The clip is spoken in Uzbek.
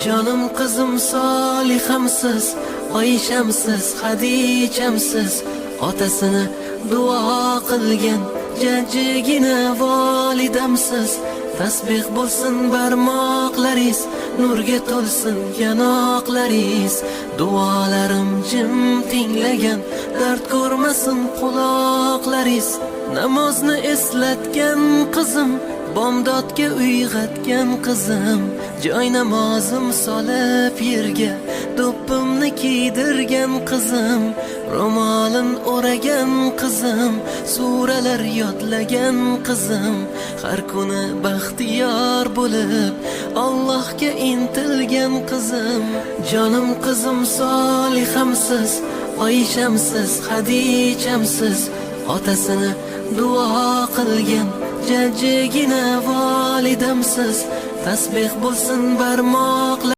Jonim qizim Solihamsiz, Oyshamsiz, Xadichamsiz, otasini duo qilgan jajjigina volidamsiz. Tasbih bo'lsin barmoqlaringiz, nurga to'lsin yanoqlaringiz. Duolarim jim tinglagan, dard ko'rmasin quloqlaringiz. Namozni eslatgan qizim, bomdodga uyg'atgan qizim, joy namozim solib yerga do'ppimni kiydirgan qizim, ro'molin o'ragan qizim, suralar yodlagan qizim, har kuni baxtiyor bo'lib Allohga intilgan qizim. Jonim qizim Solihamsiz, Oyshamsiz, Xadichamsiz, otasini duo qilgan jajjigina volidamsiz. Tasbih bo'lsin barmoqlar